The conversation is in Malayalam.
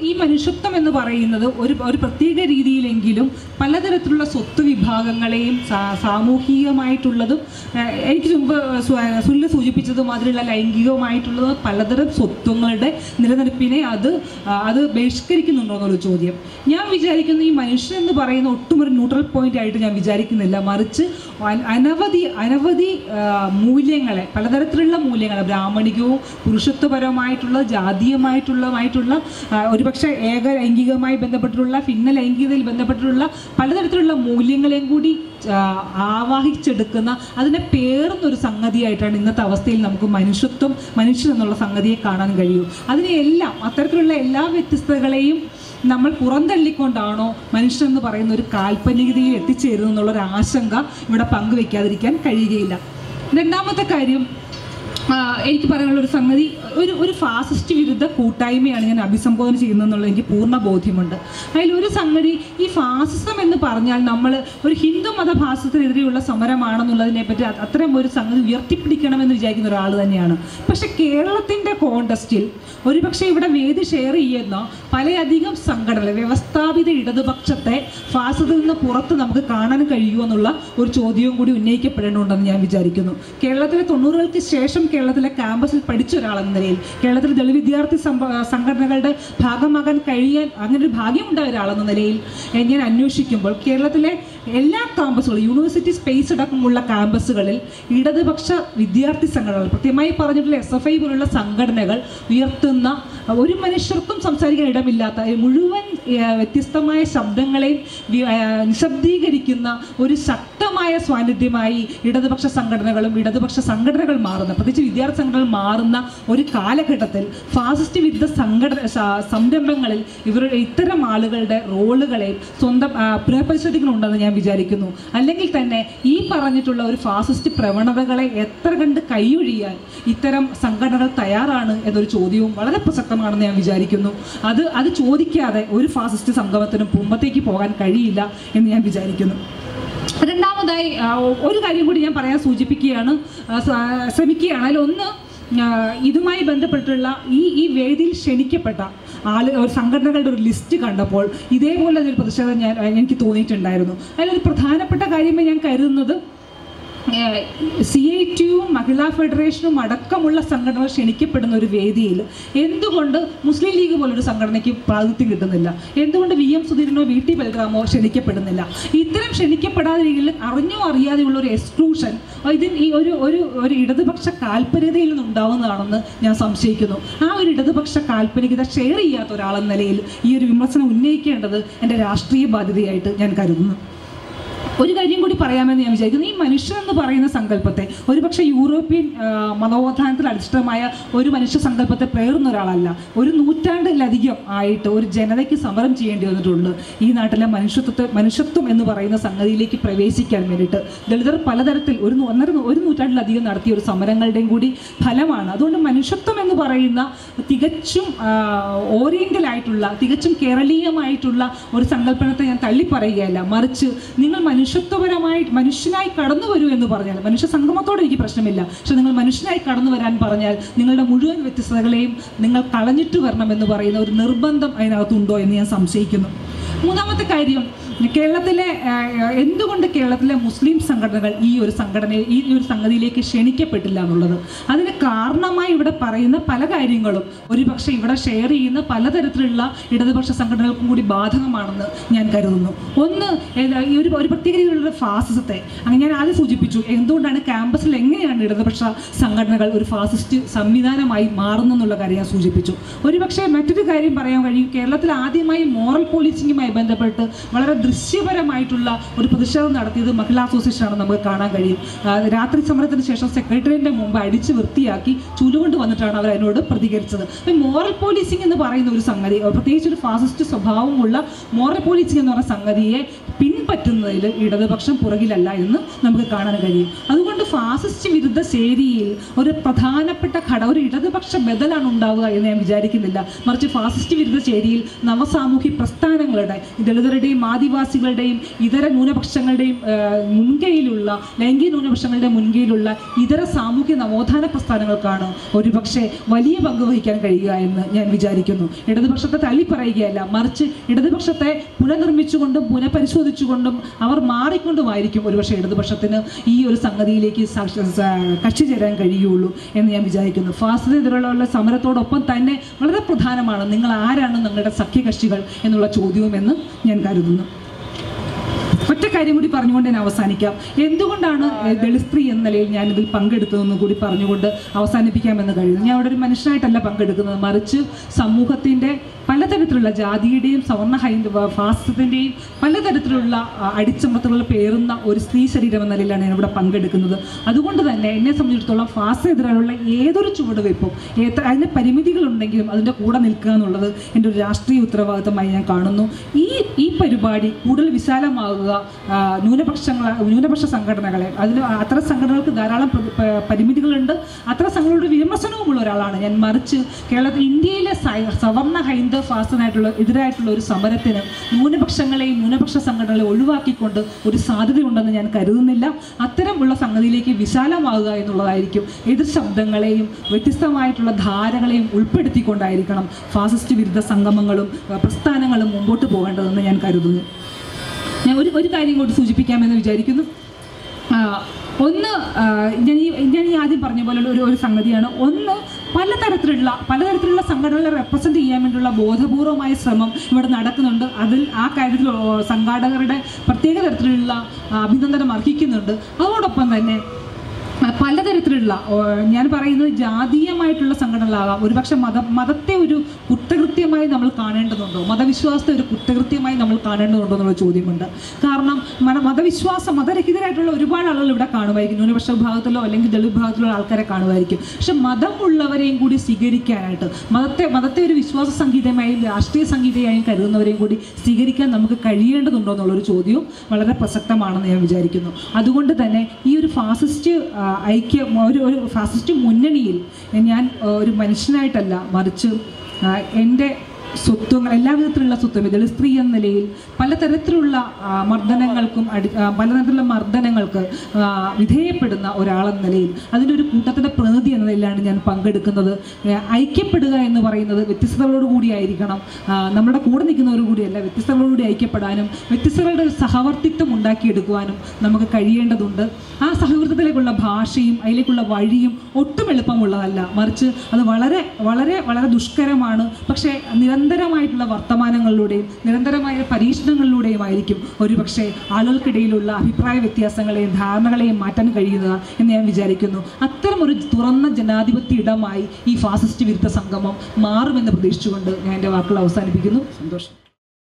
ഈ മനുഷ്യത്വം എന്ന് പറയുന്നത് ഒരു പ്രത്യേക രീതിയിലെങ്കിലും പലതരത്തിലുള്ള സ്വത്ത് വിഭാഗങ്ങളെയും സാമൂഹികമായിട്ടുള്ളതും എനിക്ക് മുമ്പ് സുനിൽ സൂചിപ്പിച്ചതുമാതിരിയുള്ള ലൈംഗികമായിട്ടുള്ളത് പലതരം സ്വത്വങ്ങളുടെ നിലനിൽപ്പിനെ അത് ബഹിഷ്കരിക്കുന്നുണ്ടോ എന്നൊരു ചോദ്യം. ഞാൻ വിചാരിക്കുന്നു ഈ മനുഷ്യൻ എന്ന് പറയുന്ന ഒട്ടും ഒരു ന്യൂട്രൽ പോയിന്റ് ആയിട്ട് ഞാൻ വിചാരിക്കുന്നില്ല. മറിച്ച് അനവധി മൂല്യങ്ങളെ, പലതരത്തിലുള്ള മൂല്യങ്ങളെ, ബ്രാഹ്മണികവും പുരുഷത്വപരമായിട്ടുള്ള ജാതീയമായിട്ടുള്ള ഒരുപക്ഷെ ഏക ലൈംഗികമായി ബന്ധപ്പെട്ടിട്ടുള്ള ഭിന്ന ലൈംഗികതയിൽ ബന്ധപ്പെട്ടിട്ടുള്ള പലതരത്തിലുള്ള മൂല്യങ്ങളെയും കൂടി ആവാഹിച്ചെടുക്കുന്ന, അതിനെ പേർന്നൊരു സംഗതിയായിട്ടാണ് ഇന്നത്തെ അവസ്ഥയിൽ നമുക്ക് മനുഷ്യൻ എന്നുള്ള സംഗതിയെ കാണാൻ കഴിയൂ. അതിനെയെല്ലാം, അത്തരത്തിലുള്ള എല്ലാ വ്യത്യസ്തതകളെയും നമ്മൾ പുറന്തള്ളിക്കൊണ്ടാണോ മനുഷ്യൻ എന്ന് പറയുന്ന ഒരു കാൽപ്പനികതയിൽ എത്തിച്ചേരുന്നു എന്നുള്ളൊരു ആശങ്ക ഇവിടെ പങ്കുവെക്കാതിരിക്കാൻ കഴിയുകയില്ല. രണ്ടാമത്തെ കാര്യം, എനിക്ക് പറയാനുള്ളൊരു സംഗതി, ഒരു ഫാസിസ്റ്റ് വിരുദ്ധ കൂട്ടായ്മയാണ് ഞാൻ അഭിസംബോധന ചെയ്യുന്നതെന്നുള്ളത് എനിക്ക് പൂർണ്ണ ബോധ്യമുണ്ട്. അതിലൊരു സംഗതി, ഈ ഫാസിസം എന്ന് പറഞ്ഞാൽ നമ്മൾ ഒരു ഹിന്ദു മതഭാസത്തിനെതിരെയുള്ള സമരമാണെന്നുള്ളതിനെ പറ്റി അത്തരം ഒരു സംഗതി ഉയർത്തിപ്പിടിക്കണമെന്ന് വിചാരിക്കുന്ന ഒരാൾ തന്നെയാണ്. പക്ഷെ കേരളത്തിൻ്റെ കോണ്ടസ്റ്റിൽ ഒരുപക്ഷെ ഇവിടെ വേദി ഷെയർ ചെയ്യുന്ന പലയധികം സംഘടനകൾ, വ്യവസ്ഥാപിത ഇടതുപക്ഷത്തെ ഫാസിസത്തിൽ നിന്ന് പുറത്ത് നമുക്ക് കാണാൻ കഴിയുമോ എന്നുള്ള ഒരു ചോദ്യവും കൂടി ഉന്നയിക്കപ്പെടേണ്ടതുണ്ടെന്ന് ഞാൻ വിചാരിക്കുന്നു. കേരളത്തിലെ 90-കൾക്ക് ശേഷം കേരളത്തിലെ ക്യാമ്പസിൽ പഠിച്ച ഒരാളെന്ന നിലയിൽ, കേരളത്തിലെ ദളിത് വിദ്യാർത്ഥി സംഘടനകളുടെ ഭാഗമാകാൻ കഴിയാൻ അങ്ങനെ ഒരു ഭാഗ്യമുണ്ടായ ഒരാളെന്ന നിലയിൽ ഞാൻ അന്വേഷിക്കുമ്പോൾ കേരളത്തിലെ എല്ലാ ക്യാമ്പസുകളും, യൂണിവേഴ്സിറ്റി സ്പേസ് അടക്കമുള്ള ക്യാമ്പസുകളിൽ ഇടതുപക്ഷ വിദ്യാർത്ഥി സംഘടനകൾ, കൃത്യമായി പറഞ്ഞിട്ടുള്ള SFI പോലുള്ള സംഘടനകൾ ഉയർത്തുന്ന, ഒരു മനുഷ്യർക്കും സംസാരിക്കാൻ ഇടമില്ലാത്ത, മുഴുവൻ വ്യത്യസ്തമായ ശബ്ദങ്ങളെയും നിശബ്ദീകരിക്കുന്ന ഒരു ശക്തമായ സാന്നിധ്യമായി ഇടതുപക്ഷ സംഘടനകൾ മാറുന്ന, പ്രത്യേകിച്ച് വിദ്യാർത്ഥി സംഘടനകൾ മാറുന്ന ഒരു കാലഘട്ടത്തിൽ ഫാസിസ്റ്റ് വിരുദ്ധ സംരംഭങ്ങളിൽ ഇത്തരം ആളുകളുടെ റോളുകളെയും സ്വന്തം പുനഃപരിശോധിക്കണമെന്ന് ഞാൻ വിചാരിക്കുന്നു. അല്ലെങ്കിൽ തന്നെ ഈ പറഞ്ഞിട്ടുള്ള ഒരു ഫാസിസ്റ്റ് പ്രവണതകളെ എത്ര കണ്ട് കൈയൊഴിയാൻ ഇത്തരം സംഘടനകൾ തയ്യാറാണ് എന്നൊരു ചോദ്യവും വളരെ പ്രസക്തമാണെന്ന് ഞാൻ വിചാരിക്കുന്നു. അത് ചോദിക്കാതെ ഒരു ഫാസിസ്റ്റ് സംഗമത്തിനും മുമ്പത്തേക്ക് പോകാൻ കഴിയില്ല എന്ന് ഞാൻ വിചാരിക്കുന്നു. രണ്ടാമതായി ഒരു കാര്യം കൂടി ഞാൻ പറയാൻ ശ്രമിക്കുകയാണ്. അതിലൊന്ന്, ഇതുമായി ബന്ധപ്പെട്ടുള്ള ഈ വേദിയിൽ ക്ഷണിക്കപ്പെട്ട സംഘടനകളുടെ ഒരു ലിസ്റ്റ് കണ്ടപ്പോൾ ഇതേപോലെ ഒരു പ്രതിഷേധം എനിക്ക് തോന്നിയിട്ടുണ്ടായിരുന്നു. അതിലൊരു പ്രധാനപ്പെട്ട കാര്യമായി ഞാൻ കരുതുന്നത്, CITയും മഹിളാ ഫെഡറേഷനും അടക്കമുള്ള സംഘടനകൾ ക്ഷണിക്കപ്പെടുന്ന ഒരു വേദിയിൽ എന്തുകൊണ്ട് മുസ്ലിം ലീഗ് പോലൊരു സംഘടനയ്ക്ക് പ്രാതിനിധ്യം കിട്ടുന്നില്ല? എന്തുകൊണ്ട് VM സുധീരനോ VT ബൽറാമോ ക്ഷണിക്കപ്പെടുന്നില്ല? ഇത്തരം ക്ഷണിക്കപ്പെടാതെ രീതിയിൽ അറിഞ്ഞോ അറിയാതെയുള്ള ഒരു എക്സ്ക്ലൂഷൻ ഈ ഒരു ഇടതുപക്ഷ കാൽപ്പനികതയിൽ നിന്നുണ്ടാവുന്നതാണെന്ന് ഞാൻ സംശയിക്കുന്നു. ആ ഒരു ഇടതുപക്ഷ കാൽപ്പനികത ഷെയർ ചെയ്യാത്ത ഒരാളെന്ന നിലയിൽ ഈ ഒരു വിമർശനം ഉന്നയിക്കേണ്ടത് എൻ്റെ രാഷ്ട്രീയ ബാധ്യതയായിട്ട് ഞാൻ കരുതുന്നു. ഒരു കാര്യം കൂടി പറയാമെന്ന് ഞാൻ വിചാരിക്കുന്നു. ഈ മനുഷ്യൻ എന്ന് പറയുന്ന സങ്കല്പത്തെ ഒരുപക്ഷെ യൂറോപ്യൻ മനോധാനത്തിൽ അധിഷ്ഠിതമായ ഒരു മനുഷ്യ സങ്കല്പത്തെ പേറുന്ന ഒരാളല്ല. ഒരു നൂറ്റാണ്ടിലധികം ആയിട്ട് ഒരു ജനതയ്ക്ക് സമരം ചെയ്യേണ്ടി വന്നിട്ടുണ്ട് ഈ നാട്ടിലെ മനുഷ്യത്വം എന്ന് പറയുന്ന സംഗതിയിലേക്ക് പ്രവേശിക്കാൻ വേണ്ടിയിട്ട്. ദളിതർ പലതരത്തിൽ ഒരു നൂറ്റാണ്ടിലധികം നടത്തിയ ഒരു സമരങ്ങളുടെയും കൂടി ഫലമാണ്. അതുകൊണ്ട് മനുഷ്യത്വം എന്ന് പറയുന്ന തികച്ചും ഓറിയൻ്റലായിട്ടുള്ള, തികച്ചും കേരളീയമായിട്ടുള്ള ഒരു സങ്കല്പനത്തെ ഞാൻ തള്ളിപ്പറയുകയല്ല. മറിച്ച് നിങ്ങൾ മനുഷ്യനായി കടന്നു വരൂ എന്ന് പറഞ്ഞാൽ, മനുഷ്യ സംഗമത്തോട് എനിക്ക് പ്രശ്നമില്ല, പക്ഷെ നിങ്ങൾ മനുഷ്യനായി കടന്നു വരാൻ പറഞ്ഞാൽ നിങ്ങളുടെ മുഴുവൻ വ്യത്യസ്തതകളെയും നിങ്ങൾ കളഞ്ഞിട്ട് വരണമെന്ന് പറയുന്ന ഒരു നിർബന്ധം അതിനകത്തുണ്ടോ എന്ന് ഞാൻ സംശയിക്കുന്നു. മൂന്നാമത്തെ കാര്യം, എന്തുകൊണ്ട് കേരളത്തിലെ മുസ്ലിം സംഘടനകൾ ഈ ഒരു സംഗതിയിലേക്ക് ക്ഷണിക്കപ്പെട്ടില്ല എന്നുള്ളത്. അതിന് കാരണമായി ഇവിടെ പറയുന്ന പല കാര്യങ്ങളും ഒരുപക്ഷെ ഇവിടെ ഷെയർ ചെയ്യുന്ന പലതരത്തിലുള്ള ഇടതുപക്ഷ സംഘടനകൾക്കും കൂടി ബാധകമാണെന്ന് ഞാൻ കരുതുന്നു. ഒന്ന്, ഈ ഒരു പ്രത്യേക രീതിയിലുള്ള ഫാസിസത്തെ ഞാൻ ആദ്യം സൂചിപ്പിച്ചു. എന്തുകൊണ്ടാണ് ക്യാമ്പസിൽ എങ്ങനെയാണ് ഇടതുപക്ഷ സംഘടനകൾ ഒരു ഫാസിസ്റ്റ് സംവിധാനമായി മാറുന്നെന്നുള്ള കാര്യം ഞാൻ സൂചിപ്പിച്ചു. ഒരുപക്ഷെ മറ്റൊരു കാര്യം പറയാൻ കഴിയും. കേരളത്തിൽ ആദ്യമായി മോറൽ പോലീസിങ്ങുമായി ബന്ധപ്പെട്ട് വളരെ ദൃശ്യപരമായിട്ടുള്ള ഒരു പ്രതിഷേധം നടത്തിയത് മഹിളാ അസോസിയേഷനാണ് നമുക്ക് കാണാൻ കഴിയും. രാത്രി സമരത്തിന് ശേഷം സെക്രട്ടറിയേറ്റിന്റെ മുമ്പ് അടിച്ച് വൃത്തിയാക്കി ചുലുകൊണ്ട് വന്നിട്ടാണ് അവർ അതിനോട് പ്രതികരിച്ചത്. മോറൽ പോലീസിംഗ് എന്ന് പറയുന്ന ഒരു സംഗതി, പ്രത്യേകിച്ച് ഒരു ഫാസിസ്റ്റ് സ്വഭാവമുള്ള മോറൽ പോലീസിംഗ് എന്ന് പറയുന്ന സംഗതിയെ പറ്റുന്നതിൽ ഇടതുപക്ഷം പുറകിലല്ല എന്ന് നമുക്ക് കാണാൻ കഴിയും. അതുകൊണ്ട് ഫാസിസ്റ്റ് വിരുദ്ധ ശേരിയിൽ ഒരു പ്രധാനപ്പെട്ട ഒരു ഇടതുപക്ഷ ബദലാണ് ഉണ്ടാവുക എന്ന് ഞാൻ വിചാരിക്കുന്നില്ല. മറിച്ച് ഫാസിസ്റ്റ് വിരുദ്ധ ശേരിയിൽ നവസാമൂഹ്യ പ്രസ്ഥാനങ്ങളുടെ, ദളിതരുടെയും ആദിവാസികളുടെയും ഇതര ന്യൂനപക്ഷങ്ങളുടെയും മുൻകൈയിലുള്ള, ലൈംഗിക ന്യൂനപക്ഷങ്ങളുടെ മുൻകൈയിലുള്ള ഇതര സാമൂഹ്യ നവോത്ഥാന പ്രസ്ഥാനങ്ങൾക്കാണ് ഒരുപക്ഷെ വലിയ പങ്ക് വഹിക്കാൻ കഴിയുക എന്ന് ഞാൻ വിചാരിക്കുന്നു. ഇടതുപക്ഷത്തെ തള്ളിപ്പറയുകയല്ല, മറിച്ച് ഇടതുപക്ഷത്തെ പുനർനിർമ്മിച്ചുകൊണ്ടും പുനഃപരിശോധിച്ചുകൊണ്ടും അവർ മാറിക്കൊണ്ടുമായിരിക്കും ഒരുപക്ഷെ ഇടതുപക്ഷത്തിന് ഈ ഒരു സംഗതിയിലേക്ക് കക്ഷി ചേരാൻ കഴിയുള്ളൂ എന്ന് ഞാൻ വിചാരിക്കുന്നു. ഫാസിസത്തിനെതിരെയുള്ള സമരത്തോടൊപ്പം തന്നെ വളരെ പ്രധാനമാണ് നിങ്ങൾ ആരാണ് നിങ്ങളുടെ സഖ്യകക്ഷികൾ എന്നുള്ള ചോദ്യവുമെന്ന് ഞാൻ കരുതുന്നു. ഒറ്റ കാര്യം കൂടി പറഞ്ഞുകൊണ്ട് ഞാൻ അവസാനിക്കാം. എന്തുകൊണ്ടാണ് ദളിത് സ്ത്രീ എന്ന നിലയിൽ ഞാനിതിൽ പങ്കെടുത്തതെന്ന് കൂടി പറഞ്ഞുകൊണ്ട് അവസാനിപ്പിക്കാമെന്ന് കഴിയുന്നു. ഞാൻ അവിടെ ഒരു മനുഷ്യനായിട്ടല്ല പങ്കെടുക്കുന്നത്, മറിച്ച് സമൂഹത്തിൻ്റെ പലതരത്തിലുള്ള ജാതിയുടെയും സവർണ്ണ ഫാസിസത്തിൻ്റെയും പലതരത്തിലുള്ള അടിച്ചമർത്തലുകൾ പേറുന്ന ഒരു സ്ത്രീ ശരീരം എന്ന നിലയിലാണ് ഞാൻ ഇവിടെ പങ്കെടുക്കുന്നത്. അതുകൊണ്ട് തന്നെ എന്നെ സംബന്ധിച്ചിടത്തോളം ഫാസിസത്തിനെതിരെയുള്ള ഏതൊരു ചുവടുവയ്പ്പും അതിൻ്റെ പരിമിതികളുണ്ടെങ്കിലും അതിൻ്റെ കൂടെ നിൽക്കുക എന്നുള്ളത് എൻ്റെ ഒരു രാഷ്ട്രീയ ഉത്തരവാദിത്തമായി ഞാൻ കാണുന്നു. ഈ പരിപാടി കൂടുതൽ വിശാലമാകുക, ന്യൂനപക്ഷ സംഘടനകളെ, അത്തരം സംഘടനകൾക്ക് ധാരാളം പരിമിതികളുണ്ട്, അത്തരം സംഘടനകളുടെ വിമർശനവുമുള്ള ഒരാളാണ് ഞാൻ. മറിച്ച് ഇന്ത്യയിലെ സവർണ്ണ ഫാസിസത്തിനായിട്ടുള്ള എതിരായിട്ടുള്ള ഒരു സമരത്തിന് ന്യൂനപക്ഷങ്ങളെയും ന്യൂനപക്ഷ സംഘടനകളെ ഒഴിവാക്കിക്കൊണ്ട് ഒരു സാധ്യതയുണ്ടെന്ന് ഞാൻ കരുതുന്നില്ല. അത്തരമുള്ള സംഗതിയിലേക്ക് വിശാലമാകുക എന്നുള്ളതായിരിക്കും. എതിർ ശബ്ദങ്ങളെയും വ്യത്യസ്തമായിട്ടുള്ള ധാരകളെയും ഉൾപ്പെടുത്തിക്കൊണ്ടായിരിക്കണം ഫാസിസ്റ്റ് വിരുദ്ധ സംഗമങ്ങളും പ്രസ്ഥാനങ്ങളും മുമ്പോട്ട് പോകേണ്ടതെന്ന് ഞാൻ കരുതുന്നു. ഞാൻ ഒരു കാര്യം കൂടി സൂചിപ്പിക്കാമെന്ന് വിചാരിക്കുന്നു. ഒന്ന്, ഞാൻ ഈ ആദ്യം പറഞ്ഞ പോലെ ഒരു സംഗതിയാണ്. ഒന്ന്, പലതരത്തിലുള്ള സംഘടനകളെ റെപ്രസെൻ്റ് ചെയ്യാൻ വേണ്ടിയുള്ള ബോധപൂർവമായ ശ്രമം ഇവിടെ നടക്കുന്നുണ്ട്. ആ കാര്യത്തിൽ സംഘാടകരുടെ പ്രത്യേക തരത്തിലുള്ള അഭിനന്ദനം അർഹിക്കുന്നുണ്ട്. അതോടൊപ്പം തന്നെ പലതരത്തിലുള്ള, ഞാൻ പറയുന്നത് ജാതീയമായിട്ടുള്ള സംഘടനകളാകാം. ഒരുപക്ഷെ മതത്തെ ഒരു കുറ്റകൃത്യമായി നമ്മൾ കാണേണ്ടതുണ്ടോ, മതവിശ്വാസത്തെ ഒരു കുറ്റകൃത്യമായി നമ്മൾ കാണേണ്ടതുണ്ടോ എന്നുള്ള ചോദ്യമുണ്ട്. കാരണം മതരഹിതരായിട്ടുള്ള ഒരുപാട് ആളുകൾ ഇവിടെ കാണുമായിരിക്കും, ന്യൂനപക്ഷ വിഭാഗത്തിലോ അല്ലെങ്കിൽ ദളിത് വിഭാഗത്തിലോ ആൾക്കാരെ കാണുമായിരിക്കും. പക്ഷെ മതമുള്ളവരെയും കൂടി സ്വീകരിക്കാനായിട്ട്, മതത്തെ ഒരു വിശ്വാസ സംഹിതമായും രാഷ്ട്രീയ സംഹിതയായും കരുതുന്നവരെയും കൂടി സ്വീകരിക്കാൻ നമുക്ക് കഴിയേണ്ടതുണ്ടോ എന്നുള്ളൊരു ചോദ്യവും വളരെ പ്രസക്തമാണെന്ന് ഞാൻ വിചാരിക്കുന്നു. അതുകൊണ്ട് തന്നെ ഈ ഒരു ഫാസിസ്റ്റ് ഒരു ഫാസിസ്റ്റ് മുന്നണിയിൽ ഞാൻ ഒരു മനുഷ്യനായിട്ടല്ല, മറിച്ച് എൻ്റെ സ്വത്വങ്ങൾ, എല്ലാ വിധത്തിലുള്ള സ്വത്വം, ദളിത് സ്ത്രീ എന്ന നിലയിൽ പലതരത്തിലുള്ള മർദ്ദനങ്ങൾക്ക് വിധേയപ്പെടുന്ന ഒരാളെന്ന നിലയിൽ അതിൻ്റെ ഒരു കൂട്ടത്തിൻ്റെ പ്രതിനിധി എന്ന നിലയിലാണ് ഞാൻ പങ്കെടുക്കുന്നത്. ഐക്യപ്പെടുക എന്ന് പറയുന്നത് വ്യത്യസ്തതകളോട് കൂടിയായിരിക്കണം, നമ്മുടെ കൂടെ നിൽക്കുന്നവരോട് കൂടിയല്ല, വ്യത്യസ്തകളോടുകൂടി ഐക്യപ്പെടാനും വ്യത്യസ്തകളുടെ ഒരു സഹവർത്തിത്വം ഉണ്ടാക്കിയെടുക്കുവാനും നമുക്ക് കഴിയേണ്ടതുണ്ട്. ആ സഹവർത്തിത്വത്തിലേക്കുള്ള ഭാഷയും അതിലേക്കുള്ള വഴിയും ഒട്ടും എളുപ്പമുള്ളതല്ല, മറിച്ച് അത് വളരെ വളരെ വളരെ ദുഷ്കരമാണ്. പക്ഷേ നിരന്തരമായിട്ടുള്ള വർത്തമാനങ്ങളിലൂടെയും നിരന്തരമായ പരീക്ഷണങ്ങളിലൂടെയുമായിരിക്കും ഒരുപക്ഷെ ആളുകൾക്കിടയിലുള്ള അഭിപ്രായ വ്യത്യാസങ്ങളെയും ധാരണകളെയും മാറ്റാൻ കഴിയുക എന്ന് ഞാൻ വിചാരിക്കുന്നു. അത്തരമൊരു തുറന്ന ജനാധിപത്യ ഇടമായി ഈ ഫാസിസ്റ്റ് വിരുദ്ധ സംഗമം മാറുമെന്ന് പ്രതീക്ഷിച്ചുകൊണ്ട് ഞാൻ എൻ്റെ വാക്കുകൾ അവസാനിപ്പിക്കുന്നു. സന്തോഷം.